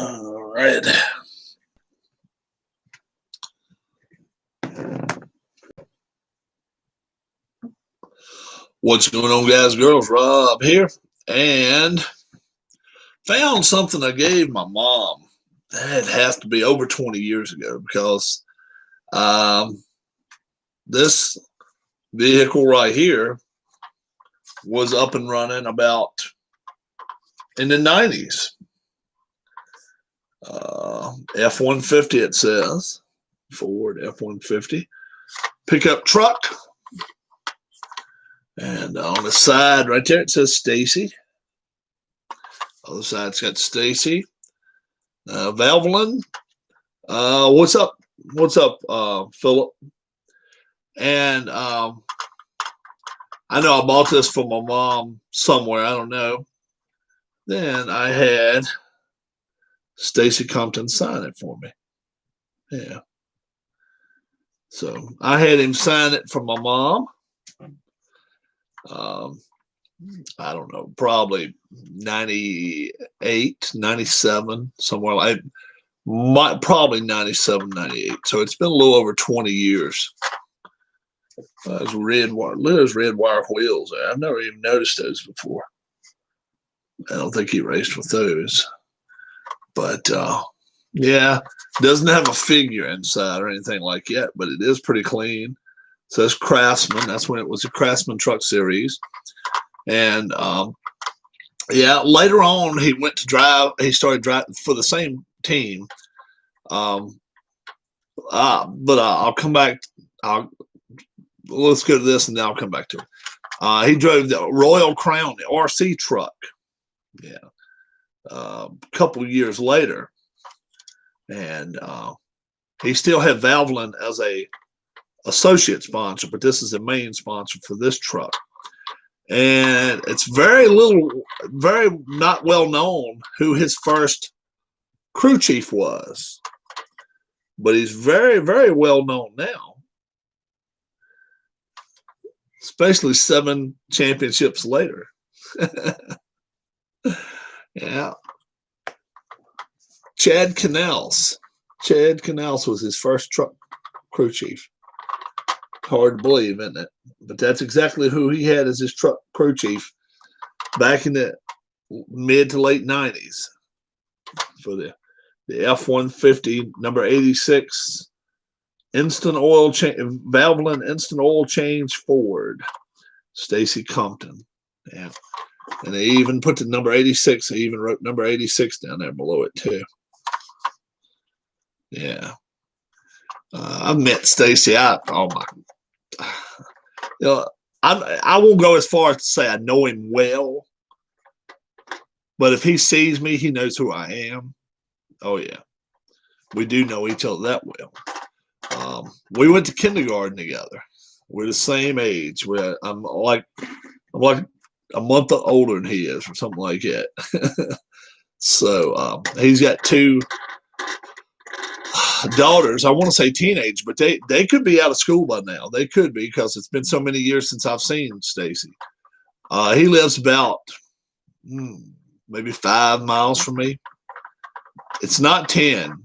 All right. What's going on, guys, girls? Rob here, and found something I gave my mom. It has to be over 20 years ago because this vehicle right here was up and running about in the 90s. F-150, it says. Ford F-150 pickup truck. And on the side right there, it says Stacy. Other side's got Stacy. Valvoline. What's up? What's up, Philip? And I know I bought this for my mom somewhere. I don't know. Then I had Stacy Compton sign it for me. Yeah. So I had him sign it for my mom. I don't know, probably 98, 97, somewhere like probably 97, 98. So it's been a little over 20 years. Those red wire wheels. I've never even noticed those before. I don't think he raced with those. But yeah, doesn't have a figure inside or anything like that, but it is pretty clean. So it's Craftsman. That's when it was a Craftsman Truck Series. And yeah, later on he went to drive. He started driving for the same team. But I'll come back. Let's go to this, and then I'll come back to it. He drove the Royal Crown, the RC truck. Yeah, a couple years later, and he still had Valvoline as a associate sponsor, but this is the main sponsor for this truck. And it's very not well known who his first crew chief was, but he's very, very well known now, especially 7 championships later. Yeah. Chad Canals. Chad Canals was his first truck crew chief. Hard to believe, isn't it? But that's exactly who he had as his truck crew chief back in the mid to late 90s for the F-150 number 86 instant oil change, Valvoline instant oil change Ford, Stacy Compton. Yeah, and they even put the number 86. They even wrote number 86 down there below it too. Yeah. I met Stacy. Oh my, you know, I won't go as far as to say I know him well, but if he sees me, he knows who I am. Oh yeah, we do know each other that well. We went to kindergarten together. We're the same age. I'm like a month older than he is, or something like that. So he's got 2 daughters. I want to say teenage, but they could be out of school by now. They could be, because it's been so many years since I've seen Stacy. He lives about maybe 5 miles from me. It's not 10,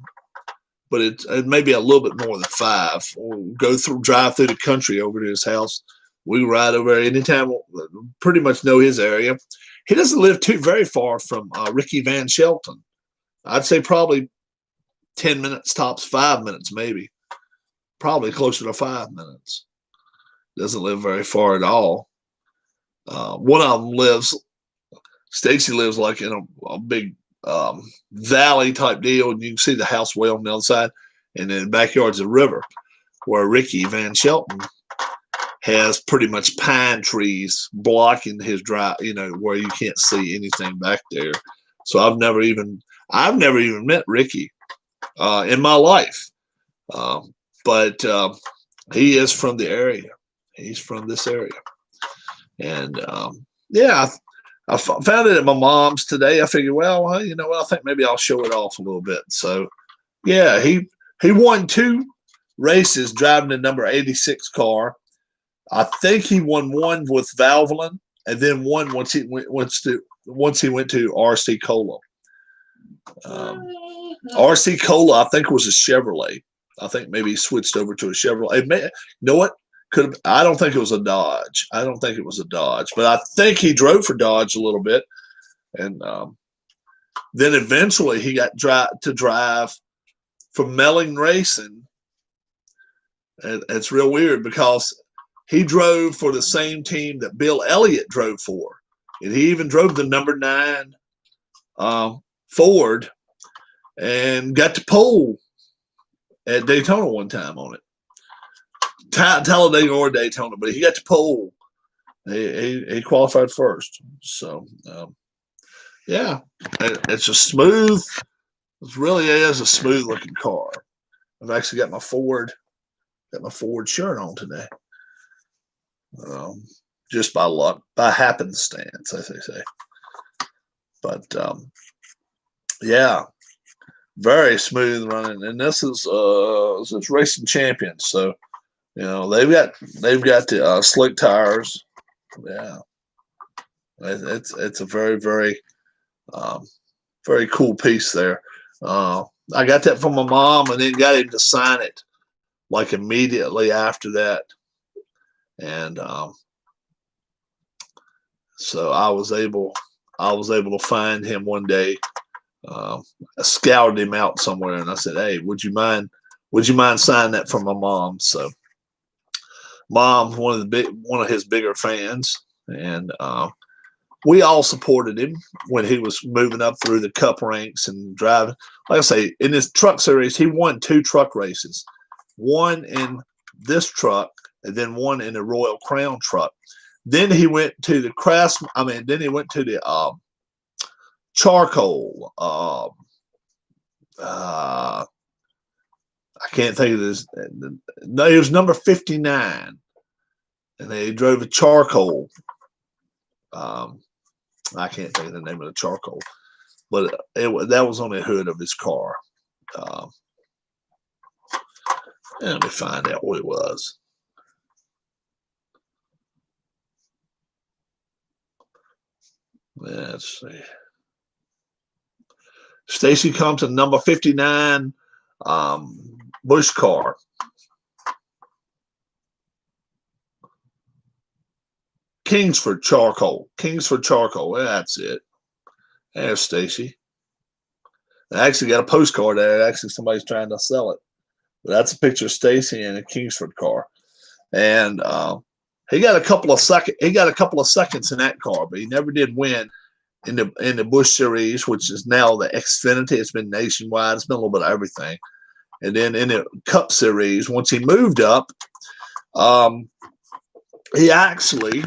but it may be a little bit more than 5. We'll drive through the country over to his house. We ride over anytime. Pretty much know his area. He doesn't live very far from Ricky Van Shelton. I'd say probably 10 minutes tops, 5 minutes maybe. Probably closer to 5 minutes. Doesn't live very far at all. One of them Stacy lives like in a big valley type deal, and you can see the house way on the other side, and then the backyard's a river, where Ricky Van Shelton has pretty much pine trees blocking his drive, where you can't see anything back there. So I've never even met Ricky in my life, but he is from the area. He's from this area, and yeah, I found it at my mom's today. I figured, well, you know what? I think maybe I'll show it off a little bit. So yeah, he won 2 races driving the number 86 car. I think he won one with Valvoline, and then one once he went to RC Cola. RC Cola, I think, was a Chevrolet. I think maybe he switched over to a Chevrolet. You know what? I don't think it was a Dodge. I don't think it was a Dodge, but I think he drove for Dodge a little bit, and then eventually he got to drive for Melling Racing. And it's real weird because he drove for the same team that Bill Elliott drove for, and he even drove the number 9 Ford, and got to pole at Daytona one time on it. Talladega or Daytona, but he got to pole. He qualified first. So, yeah, it's a smooth. It really is a smooth looking car. I've actually got my Ford shirt on today. Just by luck, by happenstance, as they say. But yeah, very smooth running, and this is Racing Champions. So they've got the slick tires. Yeah, it's a very very very cool piece there. I got that from my mom, and then got him to sign it like immediately after that, and so I was able to find him one day. I scouted him out somewhere, and I said, "Hey, would you mind signing that for my mom?" So, Mom's one of his bigger fans, and we all supported him when he was moving up through the Cup ranks and driving. Like I say, in his truck series, he won 2 truck races, one in this truck, and then one in the Royal Crown truck. Then he went to the Then he went to the charcoal. I can't think of this. No, it was number 59, and they drove a charcoal. I can't think of the name of the charcoal, but that was on the hood of his car. Let me find out what it was. Let's see. Stacy Compton, number 59, Bush car. Kingsford charcoal. That's it. There's Stacy. I actually got a postcard there. Actually, somebody's trying to sell it. But that's a picture of Stacy in a Kingsford car. And he got a couple of seconds in that car, but he never did win in the Bush Series, which is now the Xfinity. It's been nationwide. It's been a little bit of everything. And then in the Cup Series, once he moved up, he actually,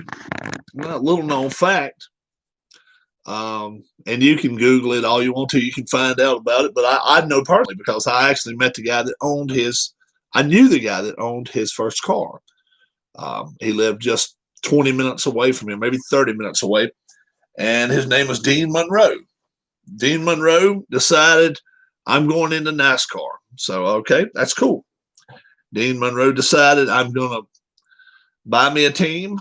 little known fact, and you can Google it all you want to. You can find out about it. But I know personally because I actually met the guy that owned his. I knew the guy that owned his first car. He lived just 20 minutes away from him, maybe 30 minutes away. And his name was Dean Monroe. Dean Monroe decided, I'm going into NASCAR. So, okay, that's cool. Dean Monroe decided, I'm going to buy me a team.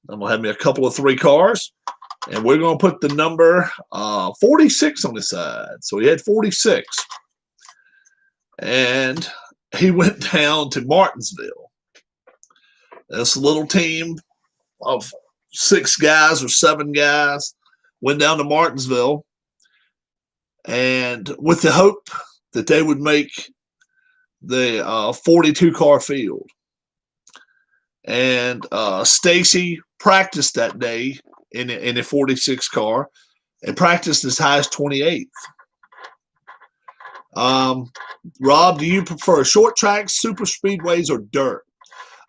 I'm going to have me a couple of 3 cars. And we're going to put the number 46 on the side. So he had 46. And he went down to Martinsville. This little team of 6 guys or 7 guys went down to Martinsville, and with the hope that they would make the 42-car field. And Stacy practiced that day in a 46 car and practiced as high as 28th. Rob, do you prefer short tracks, super speedways, or dirt?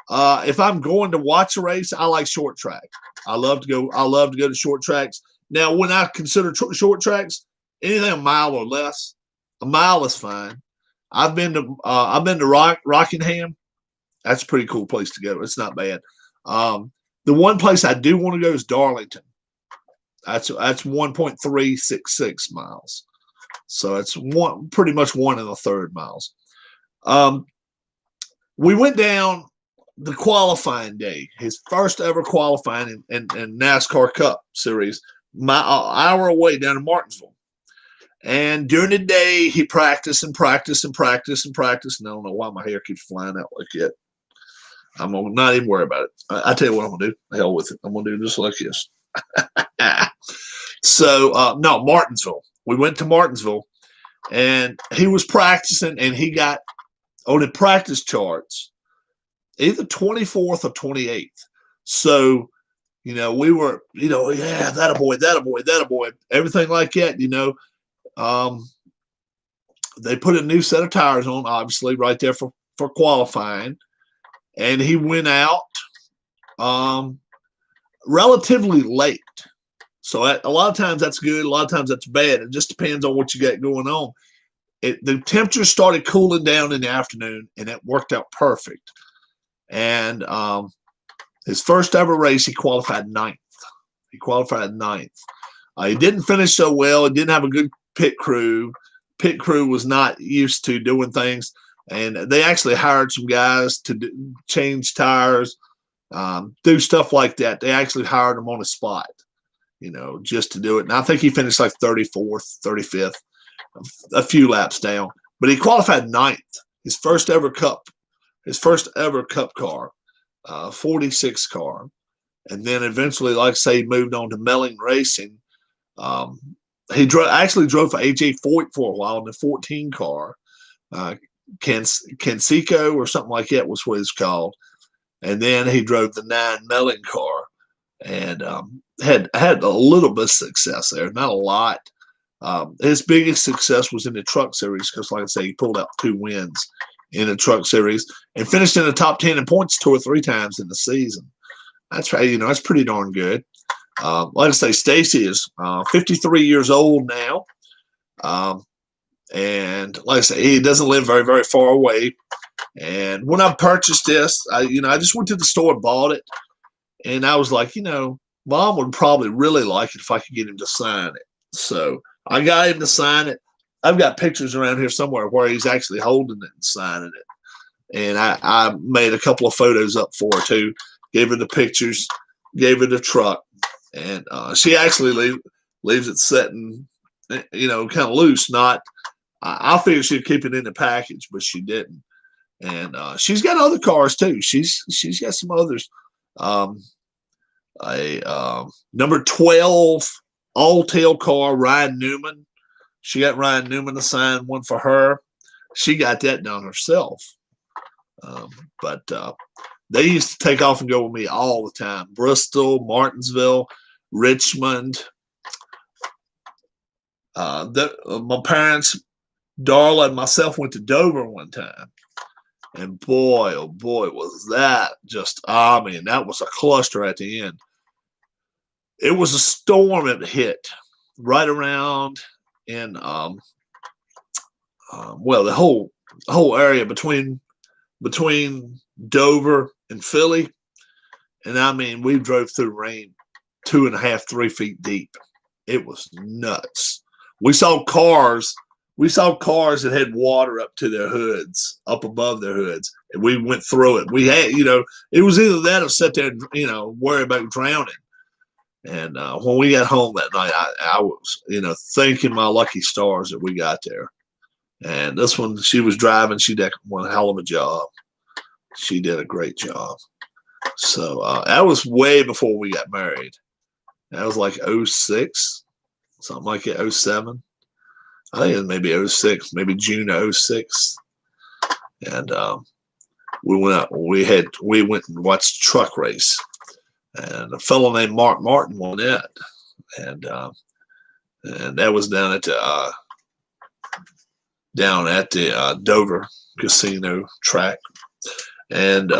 If I'm going to watch a race, I like short track. I love to go to short tracks. Now, when I consider short tracks, anything a mile or less, a mile is fine. I've been to Rockingham. That's a pretty cool place to go. It's not bad. The one place I do want to go is Darlington. That's 1.366 miles. So it's pretty much 1 1/3 miles. We went down the qualifying day, his first ever qualifying in NASCAR Cup Series, my hour away down in Martinsville. And during the day, he practiced and practiced and practiced and practiced. And I don't know why my hair keeps flying out like that. I'm gonna not even worry about it. I tell you what I'm gonna do. The hell with it. I'm gonna do just like this. So no, Martinsville. We went to Martinsville, and he was practicing, and he got on the practice charts either 24th or 28th. So, we were, yeah, that a boy, that a boy, that a boy, everything like that. They put a new set of tires on, obviously, right there for qualifying, and he went out relatively late. So a lot of times that's good, a lot of times that's bad. It just depends on what you got going on. The temperature started cooling down in the afternoon, and it worked out perfect. And his first ever race, he qualified ninth. He didn't finish so well. He didn't have a good pit crew. Pit crew was not used to doing things, and they actually hired some guys to change tires, do stuff like that. They actually hired him on the spot, just to do it. And I think he finished like 34th, 35th, a few laps down. But he qualified ninth, his first ever cup car, 46 car. And then eventually, like I say, he moved on to Melling Racing. He actually drove for AJ Foyt for a while in the 14 car. Kensico or something like that was what it's called. And then he drove the 9 Melling car, and had a little bit of success there, not a lot. His biggest success was in the Truck Series because, like I say, he pulled out 2 wins in the Truck Series and finished in the top 10 in points 2 or 3 times in the season. That's right, that's pretty darn good. Like I say, Stacy is 53 years old now, and like I say, he doesn't live very, very far away. And when I purchased this, I just went to the store and bought it, and I was like, Mom would probably really like it if I could get him to sign it. So I got him to sign it. I've got pictures around here somewhere where he's actually holding it and signing it. And I made a couple of photos up for her too. Gave her the pictures, gave her the truck, and she actually leaves it sitting, kind of loose. I figured she'd keep it in the package, but she didn't. And she's got other cars too. She's got some others. Number 12 all-tail car, Ryan Newman. She got Ryan Newman to sign one for her. She got that done herself. But they used to take off and go with me all the time. Bristol, Martinsville, Richmond. My parents, Darla, and myself went to Dover one time. And boy, oh boy, was that just, that was a cluster at the end. It was a storm that hit right around in, the whole area between Dover and Philly. And we drove through rain 2.5, 3 feet deep. It was nuts. We saw cars that had water up to their hoods, up above their hoods, and we went through it. We had, it was either that or sit there and, worry about drowning. And when we got home that night, I was, thanking my lucky stars that we got there. And this one, she was driving. She did one hell of a job. She did a great job. So that was way before we got married. That was like 06, something like it, 07. I think it was maybe 06, maybe June of 06. And we went and watched a truck race. And a fellow named Mark Martin won it. And that was down at the Dover Casino track. And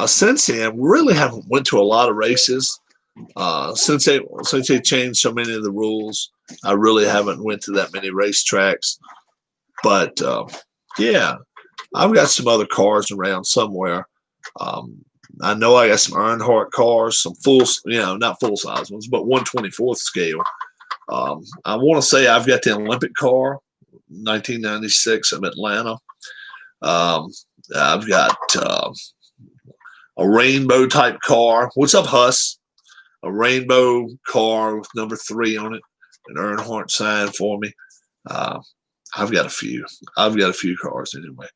since then, we really haven't went to a lot of races. Since they changed so many of the rules, I really haven't went to that many racetracks. But I've got some other cars around somewhere. I know I got some Earnhardt cars, some not full size ones, but 1/24th scale. I want to say I've got the Olympic car, 1996 in Atlanta. I've got a rainbow type car. What's up, Huss? A rainbow car with number 3 on it. an Earnhardt sign for me. I've got a few. I've got a few cars anyway.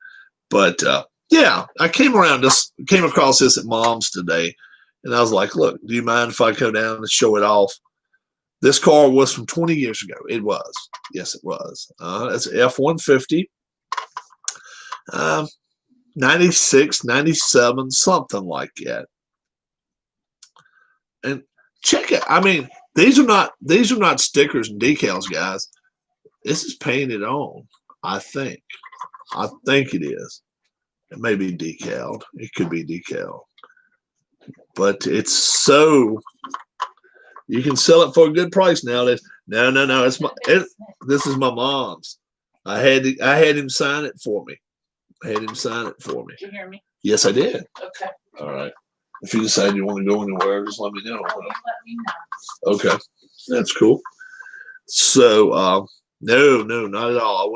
But yeah, I came across this at Mom's today, and I was like, "Look, do you mind if I go down and show it off?" This car was from 20 years ago. It was. Yes, it was. It's an F-150. 96, 97, something like that. And check it. I mean, these are not stickers and decals, guys. This is painted on, I think. I think it is. It may be decaled. It could be decaled. But it's so, you can sell it for a good price nowadays. No. This is my mom's. I had him sign it for me. Did you hear me? Yes, I did. Okay. All right. If you decide you want to go anywhere, just let me know. Let me know. Okay. That's cool. So, no, not at all. I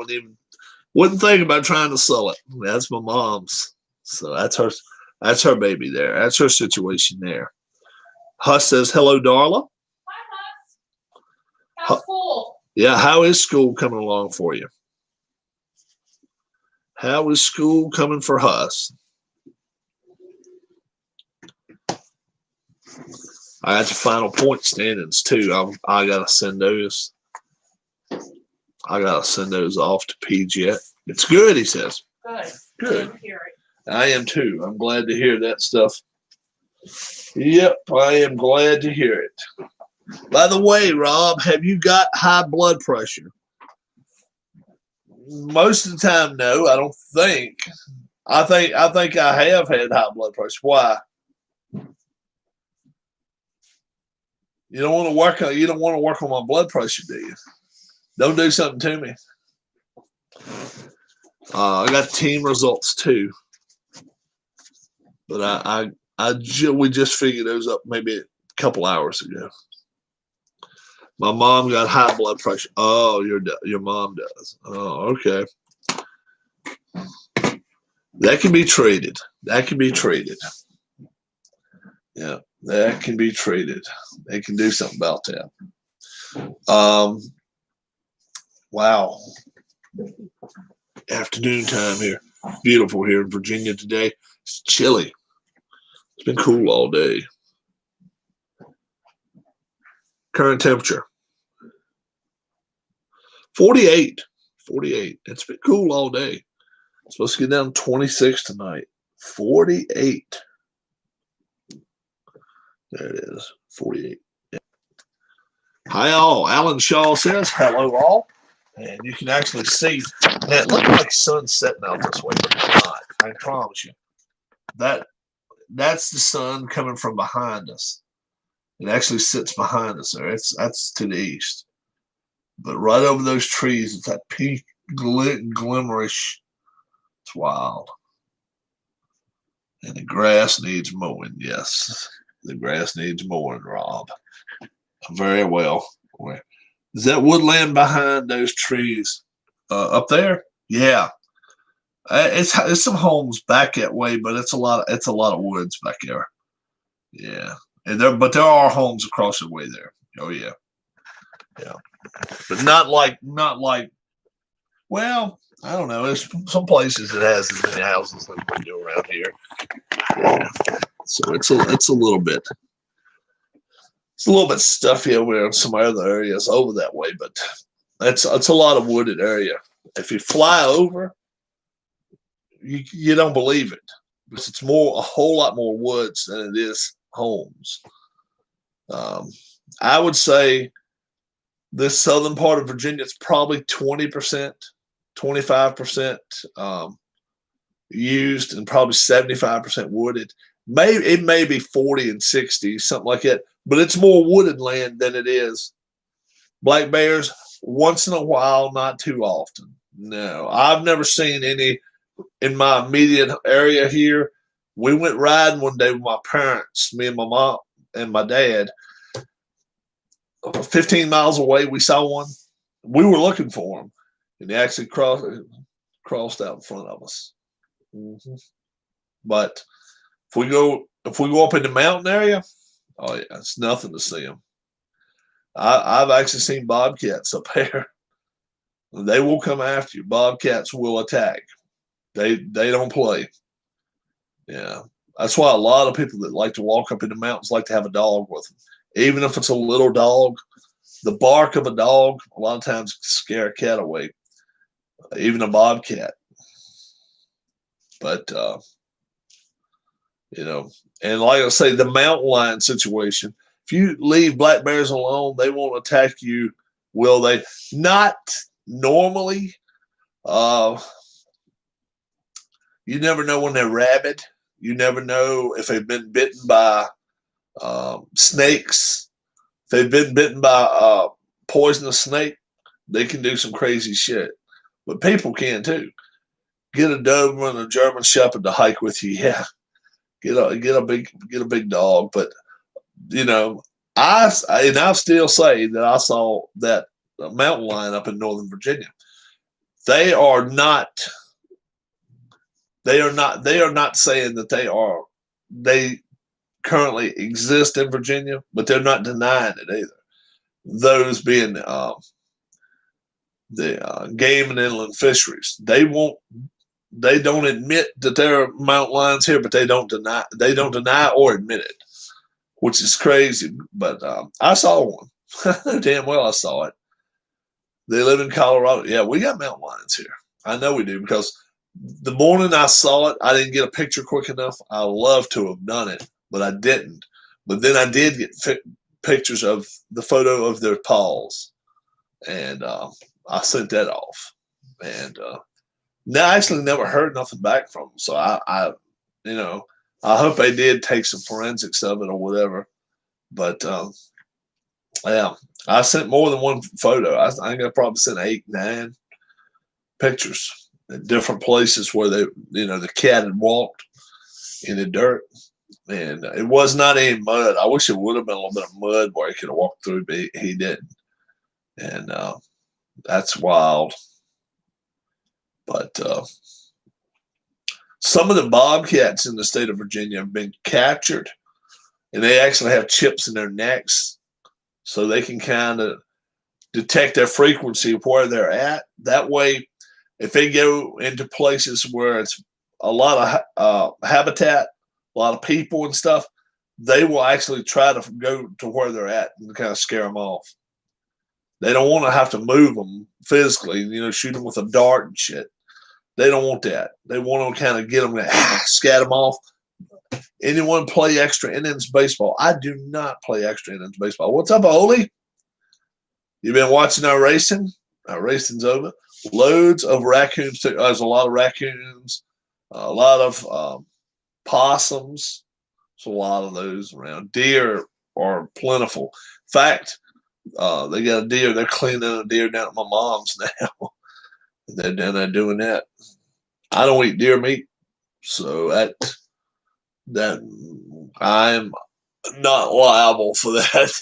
wouldn't think about trying to sell it. That's my mom's. So that's her baby there. That's her situation there. Huss says, hello, Darla. Hi, Huss. How's school? Yeah, how is school coming along for you? How is school coming for Huss? I got the final point standings too. I gotta send those. I gotta send those off to PJ. It's good, he says. Good. I am too. I'm glad to hear that stuff. Yep, I am glad to hear it. By the way, Rob, have you got high blood pressure? Most of the time, no. I don't think. I think I have had high blood pressure. Why? You don't want to work on my blood pressure, do you? Don't do something to me. I got team results too, but we just figured those up maybe a couple hours ago. My mom got high blood pressure. Oh, your mom does. Oh, okay. That can be treated. Yeah, that can be treated. They can do something about that. Wow. Afternoon time here. Beautiful here in Virginia today. It's chilly. It's been cool all day. Current temperature. 48. 48. It's been cool all day. It's supposed to get down to 26 tonight. 48. There it is. 48. Yeah. Hi all. Alan Shaw says, hello all. And you can actually see that it looks like sun's setting out this way, but it's not. I promise you. That's the sun coming from behind us. It actually sits behind us there. That's to the east. But right over those trees, it's that pink glimmerish. It's wild. And the grass needs mowing. Yes, the grass needs mowing, Rob. Very well. Is that woodland behind those trees up there? Yeah, it's some homes back that way, but it's a lot of woods back there. Yeah, but there are homes across the way there. Oh yeah, but not like. Well, I don't know. There's some places that has as many houses as we do around here. Yeah. So it's a little bit. It's a little bit stuffy over in some other areas over that way, but it's a lot of wooded area. If you fly over, you don't believe it, because it's a whole lot more woods than it is homes. I would say this southern part of Virginia is probably 20%, 25% used, and probably 75% wooded. It may be 40 and 60, something like that. But it's more wooded land than it is black bears. Once in a while, not too often. No, I've never seen any in my immediate area here. We went riding one day with my parents, me and my mom and my dad. 15 miles away, we saw one. We were looking for him, and he actually crossed out in front of us. Mm-hmm. But if we go up in the mountain area, oh yeah, it's nothing to see them. I've actually seen bobcats up there. They will come after you. Bobcats will attack. They don't play. Yeah. That's why a lot of people that like to walk up in the mountains like to have a dog with them. Even if it's a little dog, the bark of a dog a lot of times scare a cat away, even a bobcat. But and like I say, the mountain lion situation. If you leave black bears alone, they won't attack you. Will they? Not normally. You never know when they're rabid. You never know if they've been bitten by snakes. If they've been bitten by a poisonous snake, they can do some crazy shit. But people can too. Get a Doberman, a German Shepherd to hike with you. Yeah, get a big dog. But I still say that I saw that mountain lion up in Northern Virginia. They are not saying that they currently exist in Virginia, but they're not denying it either. Those being the game and inland fisheries, they don't admit that there are mountain lions here, but they don't deny or admit it, which is crazy. But I saw one. Damn well I saw it. They live in Colorado. Yeah, we got mountain lions here. I know we do, because the morning I saw it, I didn't get a picture quick enough. I love to have done it, but I didn't. But then I did get pictures of the photo of their paws, and I sent that off. And I actually never heard nothing back from them. So I hope they did take some forensics of it or whatever. But yeah, I sent more than one photo. I think I probably sent 8, 9 pictures at different places where the cat had walked in the dirt. And it was not any mud. I wish it would have been a little bit of mud where he could have walked through, but he didn't. And that's wild. But some of the bobcats in the state of Virginia have been captured, and they actually have chips in their necks so they can kind of detect their frequency of where they're at. That way, if they go into places where it's a lot of habitat, a lot of people and stuff, they will actually try to go to where they're at and kind of scare them off. They don't want to have to move them physically, shoot them with a dart and shit. They don't want that. They want to kind of get them to scat them off. Anyone play extra innings baseball? I do not play extra innings baseball. What's up, Oli? You been watching our racing? Our racing's over. Loads of raccoons. There's a lot of raccoons, a lot of possums. There's a lot of those around. Deer are plentiful. In fact, they got a deer. They're cleaning a deer down at my mom's now. They're down there doing that. I don't eat deer meat, so that I'm not liable for that.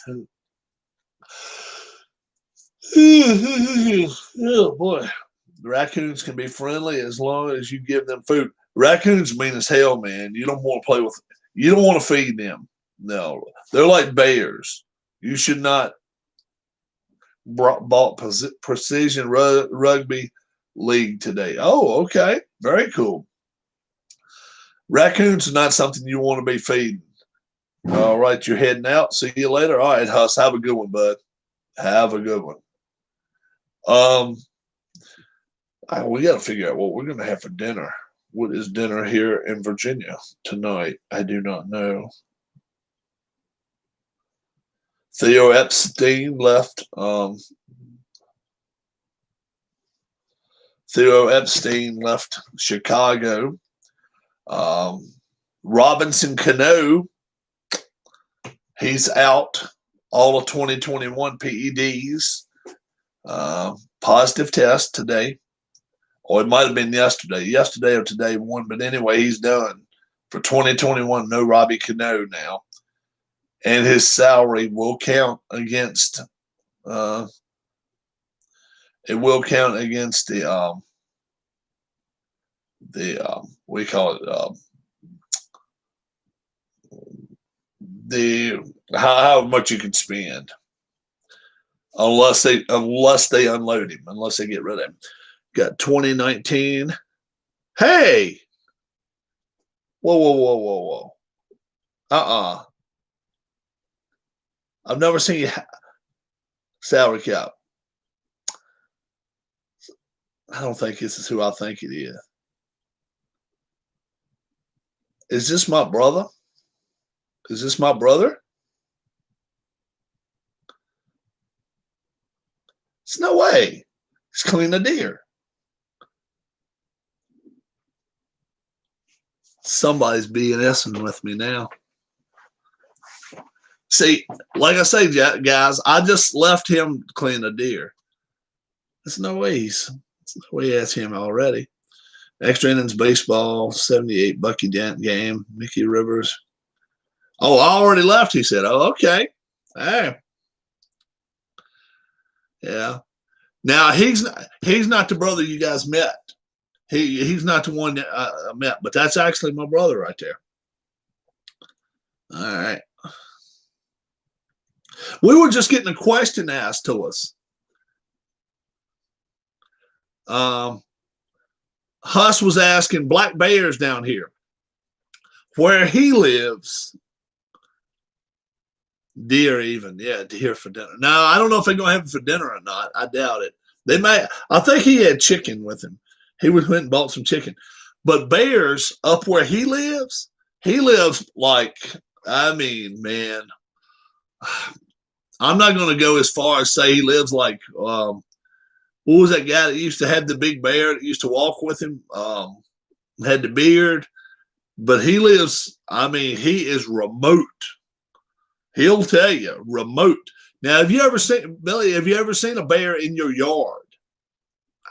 Oh boy, raccoons can be friendly as long as you give them food. Raccoons mean as hell, man. You don't want to play with. You don't want to feed them. No, they're like bears. You should not bought Precision Rugby League today. Oh, okay, very cool. Raccoons are not something you want to be feeding. All right, you're heading out. See you later. All right, Huss, have a good one, bud. Have a good one. We got to figure out what we're going to have for dinner. What is dinner here in Virginia tonight? I do not know. Theo Epstein left. Theo Epstein left Chicago. Robinson Cano, he's out all of 2021 PEDs. Positive test today. Or it might have been yesterday or today one, but anyway, he's done for 2021. No Robbie Cano now, and his salary will count against. It will count against the we call it the how much you can spend. unless they unload him, unless they get rid of him. Got 2019. Hey, whoa. I've never seen salary cap. I don't think this is who I think it is. Is this my brother? Is this my brother? It's no way. He's cleaning a deer. Somebody's BSing with me now. See, like I say, guys, I just left him clean a deer. There's no way he has him already. Extra innings baseball, 78 Bucky Dent game, Mickey Rivers. Oh, I already left, he said. Oh, okay. Hey. Yeah. Now he's not the brother you guys met. He's not the one that I met, but that's actually my brother right there. All right. We were just getting a question asked to us. Huss was asking Black Bears down here where he lives. Deer even. Yeah, deer for dinner. Now, I don't know if they're going to have it for dinner or not. I doubt it. They may. I think he had chicken with him. He went and bought some chicken. But bears up where he lives like, I mean, man, I'm not going to go as far as say he lives like, what was that guy that used to have the big bear that used to walk with him, had the beard? But he lives, I mean, he is remote. He'll tell you, remote. Now, have you ever seen, Billy, have you ever seen a bear in your yard?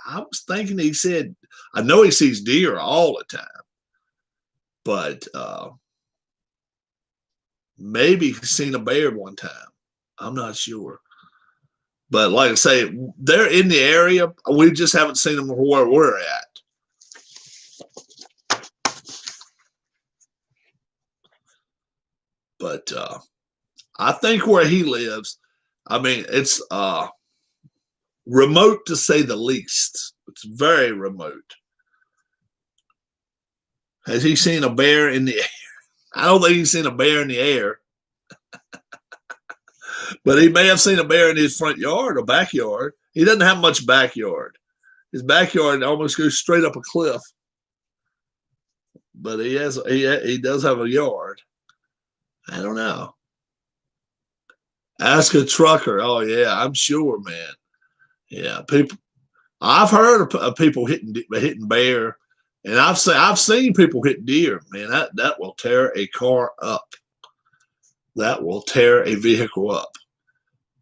I was thinking he said, I know he sees deer all the time, but maybe he's seen a bear one time. I'm not sure. But like I say, they're in the area. We just haven't seen them where we're at. But I think where he lives, I mean, it's remote to say the least. It's very remote. Has he seen a bear in the air? I don't think he's seen a bear in the air. But he may have seen a bear in his front yard or backyard. He doesn't have much backyard. His backyard almost goes straight up a cliff. But he does have a yard. I don't know. Ask a trucker. Oh yeah, I'm sure, man. Yeah, people. I've heard of people hitting bear, and I've seen people hit deer. Man, that will tear a car up. That will tear a vehicle up.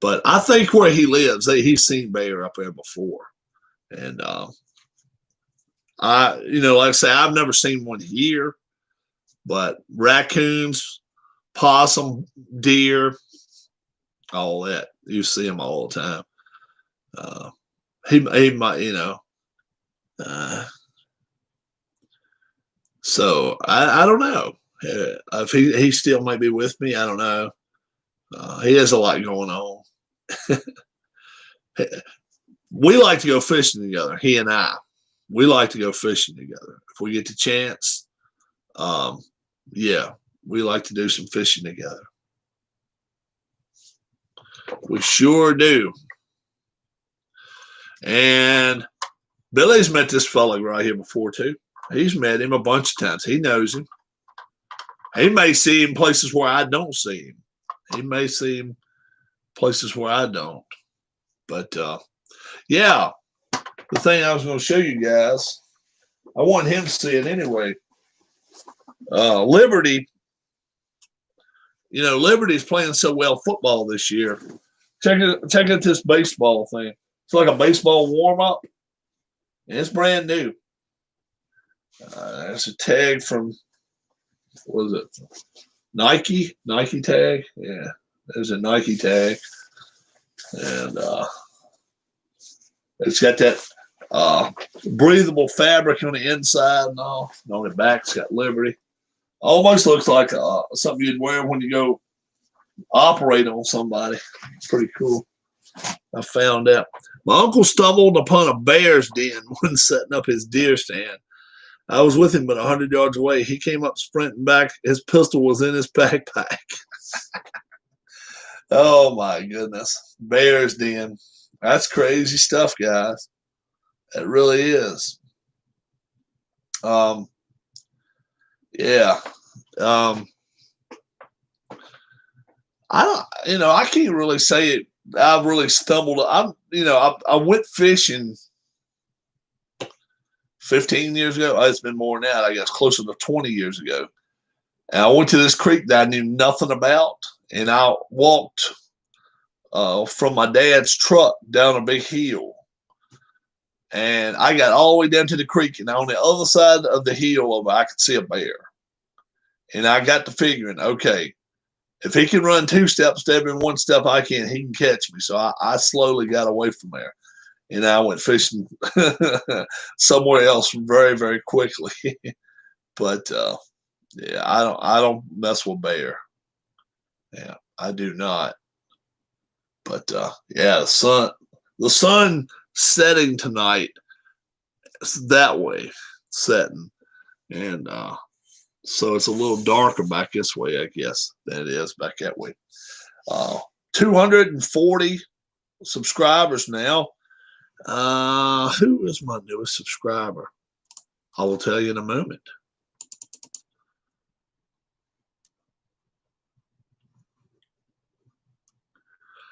But I think where he lives, he's seen bear up there before, and like I say, I've never seen one here, but raccoons, possum, deer, all that, you see them all the time. He might, so I don't know if he still might be with me. I don't know. He has a lot going on. We like to go fishing together. He and I, we like to go fishing together if we get the chance. Yeah, we like to do some fishing together. We sure do. And Billy's met this fellow right here before too. He's met him a bunch of times. He knows him. He may see him places where I don't see him. He may see him places where I don't. But yeah, the thing I was going to show you guys, I want him to see it anyway. Liberty, Liberty's playing so well football this year. Check out this baseball thing. It's like a baseball warm-up. And it's brand new. There's a tag from, what was it? Nike tag. Yeah, there's a Nike tag. And it's got that breathable fabric on the inside and all. And on the back, it's got Liberty. Almost looks like something you'd wear when you go operate on somebody. It's pretty cool. I found out. My uncle stumbled upon a bear's den when setting up his deer stand. I was with him but 100 yards away. He came up sprinting back. His pistol was in his backpack. Oh my goodness. Bear's den. That's crazy stuff, guys. It really is. Yeah. I don't, I can't really say it. I've really stumbled. I went fishing 15 years ago. Oh, it's been more than that, I guess, closer to 20 years ago. And I went to this creek that I knew nothing about, and I walked from my dad's truck down a big hill. And I got all the way down to the creek, and on the other side of the hill, I could see a bear. And I got to figuring, okay, if he can run 2 steps to every 1 step I can, he can catch me. So I slowly got away from there. And I went fishing somewhere else very, very quickly. But yeah, I don't mess with bear. Yeah, I do not. But yeah, the sun setting tonight. It's that way setting, and so it's a little darker back this way, I guess, than it is back that way. 240 subscribers now. Who is my newest subscriber? I will tell you in a moment.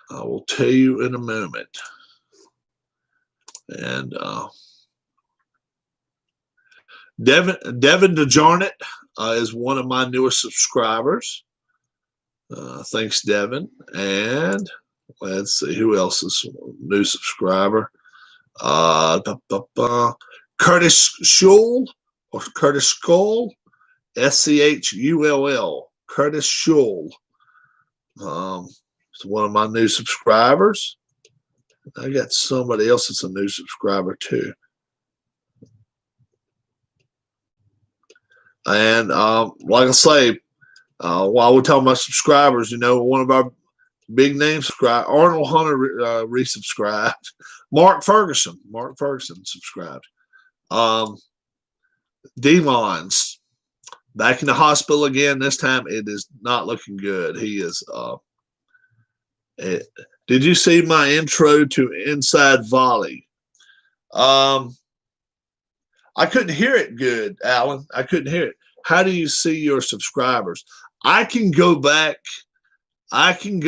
I will tell you in a moment. And Devin DeJarnett is one of my newest subscribers. Thanks, Devin. And let's see who else is a new subscriber. Curtis Schull or Curtis Skull, SCHULL. Curtis Schull. It's one of my new subscribers. I got somebody else that's a new subscriber too. And like I say, while we're talking about subscribers, one of our big name subscribers, Arnold Hunter, resubscribed. Mark Ferguson subscribed. Demons back in the hospital again. This time it is not looking good. He is. Did you see my intro to Inside Volley? I couldn't hear it good, Alan. I couldn't hear it. How do you see your subscribers? I can go back to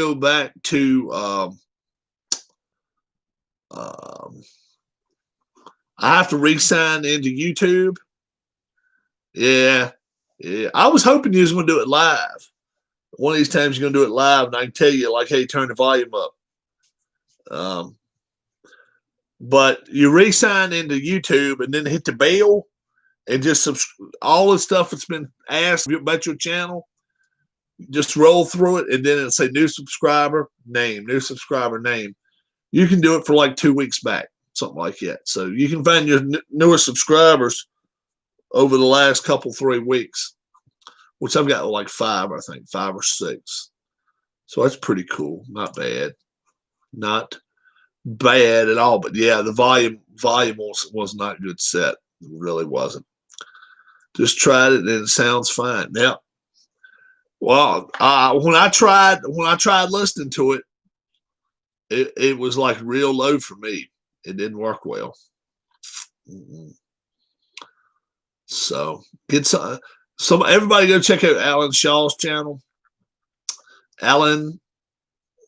I have to re-sign into YouTube. Yeah. I was hoping you was going to do it live. One of these times you're going to do it live, and I can tell you, like, hey, turn the volume up. But you re-sign into YouTube and then hit the bell and just all the stuff that's been asked about your channel, just roll through it, and then it'll say new subscriber name. You can do it for like 2 weeks back, something like that. So you can find your newest subscribers over the last 3 weeks, which I've got like 5, I think, 5 or 6. So that's pretty cool. Not bad. Not bad at all. But yeah, the volume was not good set. It really wasn't. Just tried it and it sounds fine. Yeah. Well, when I tried listening to it, it was like real low for me. It didn't work well. So get some everybody go check out Alan Shaw's channel. Alan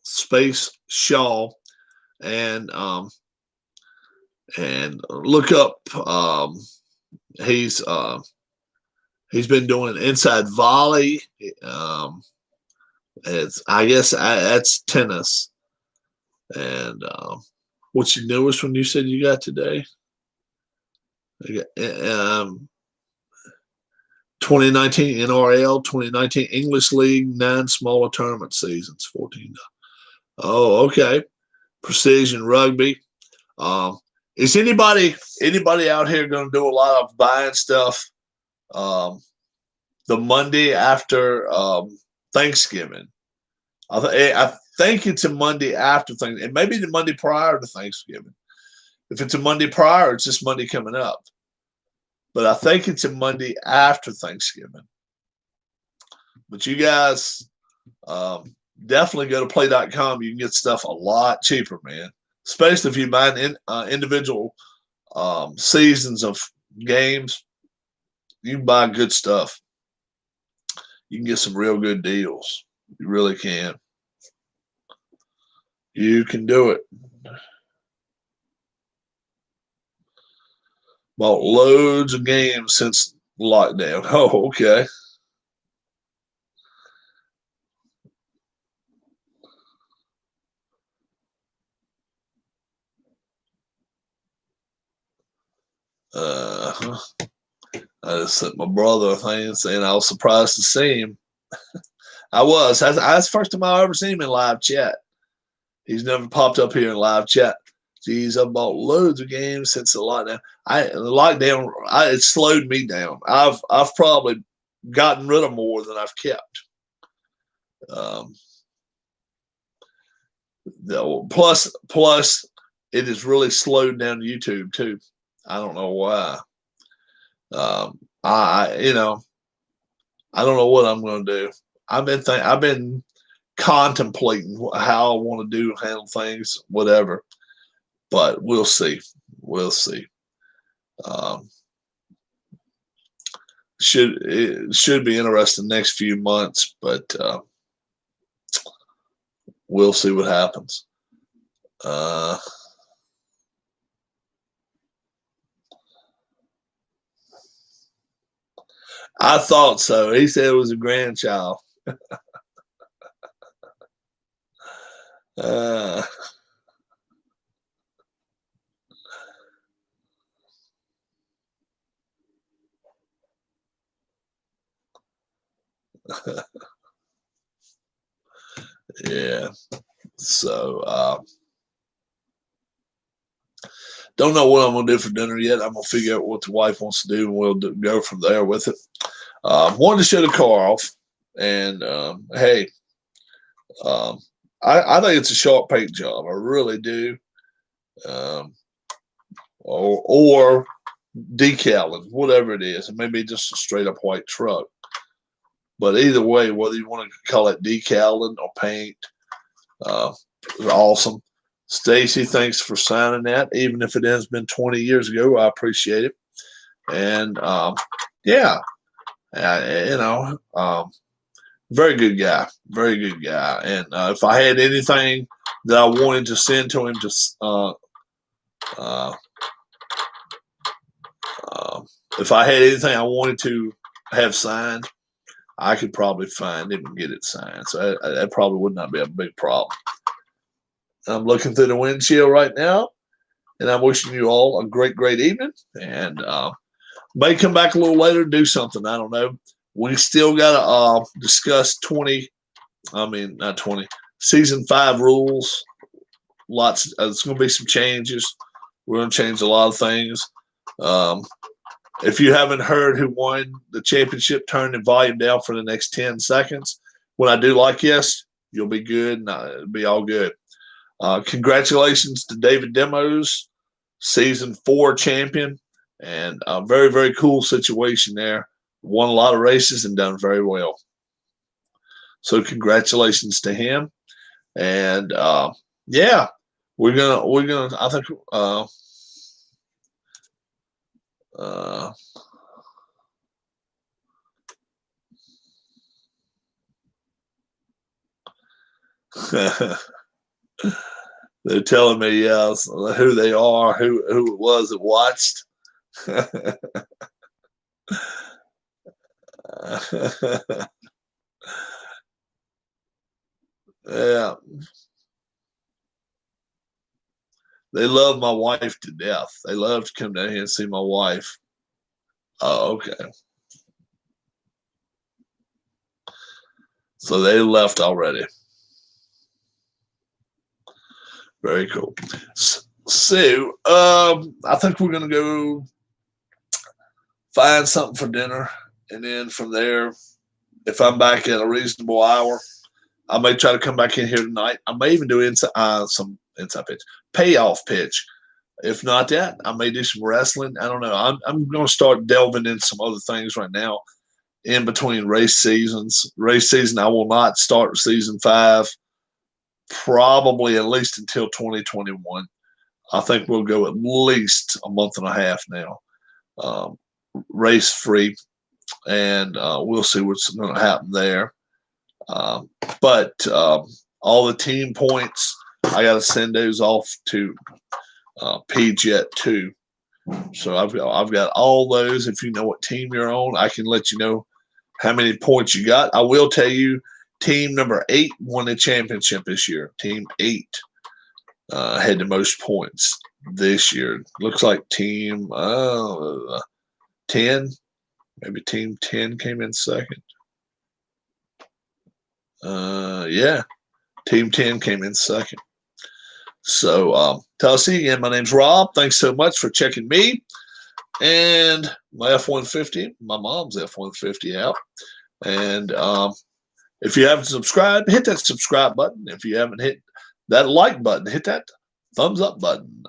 space Shaw, and look up. He's been doing Inside Volley. I guess that's tennis. And what's your newest one you said you got today? 2019 NRL, 2019 English League, 9 smaller tournament seasons, 14. Oh, okay. Precision Rugby. Is anybody out here going to do a lot of buying stuff the Monday after Thanksgiving? think it's a Monday after Thanksgiving. It may be the Monday prior to Thanksgiving. If it's a Monday prior, it's just Monday coming up. But I think it's a Monday after Thanksgiving. But you guys definitely go to play.com. You can get stuff a lot cheaper, man. Especially if you buy individual seasons of games. You can buy good stuff. You can get some real good deals. You really can. You can do it. Bought loads of games since lockdown. Oh, okay. I just sent my brother a thing saying I was surprised to see him. I was. That's the first time I ever seen him in live chat. He's never popped up here in live chat. Geez, I bought loads of games since the lockdown. It slowed me down. I've probably gotten rid of more than I've kept. Plus, it has really slowed down YouTube too. I don't know why. I don't know what I'm going to do. I've been contemplating how I want to handle things, whatever. But we'll see. We'll see. It should be interesting next few months, but we'll see what happens. I thought so. He said it was a grandchild. Yeah. So don't know what I'm gonna do for dinner yet. I'm gonna figure out what the wife wants to do, and we'll go from there with it. Wanted to show the car off, and hey, I think it's a sharp paint job. I really do. Or decaling, whatever it is. It may be just a straight up white truck. But either way, whether you want to call it decaling or paint, awesome. Stacy, thanks for signing that. Even if it has been 20 years ago, I appreciate it. And yeah, very good guy, very good guy. And if I had anything that I wanted to send to him, if I had anything I wanted to have signed, I could probably find it and get it signed. So that probably would not be a big problem. I'm looking through the windshield right now, and I'm wishing you all a great, great evening. And may come back a little later and do something. I don't know. We still got to discuss season 5 rules. Lots. There's going to be some changes. We're going to change a lot of things. If you haven't heard who won the championship, turn the volume down for the next 10 seconds. When I do like yes, you'll be good, and it'll be all good. Congratulations to David Demos, season 4 champion, and a very, very cool situation there. Won a lot of races and done very well. So congratulations to him. And yeah, we're gonna I think they're telling me who they are, who it was that watched. Yeah. They love my wife to death. They love to come down here and see my wife. Oh, okay. So they left already. Very cool. So I think we're going to go find something for dinner. And then from there, if I'm back at a reasonable hour, I may try to come back in here tonight. I may even do some inside pitch, payoff pitch. If not that, I may do some wrestling. I don't know. I'm going to start delving into some other things right now in between race seasons. Race season, I will not start season 5 probably at least until 2021. I think we'll go at least a month and a half now, race free, and we'll see what's going to happen there. But all the team points, I got to send those off to PJet too. So I've got all those. If you know what team you're on, I can let you know how many points you got. I will tell you, team number 8 won the championship this year. Team 8 had the most points this year. Looks like team 10, maybe team 10 came in second. Yeah, team 10 came in second. So, till I see you again, my name's Rob. Thanks so much for checking me and my F-150, my mom's F-150 out. And if you haven't subscribed, hit that subscribe button. If you haven't hit that like button, hit that thumbs up button.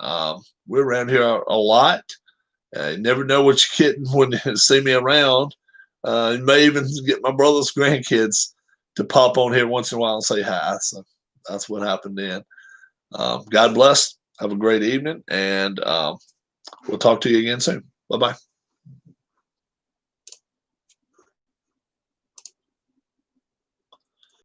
We're around here a lot. You never know what you're getting when you see me around. You may even get my brother's grandkids to pop on here once in a while and say hi. So that's what happened then. God bless. Have a great evening, and we'll talk to you again soon. Bye-bye.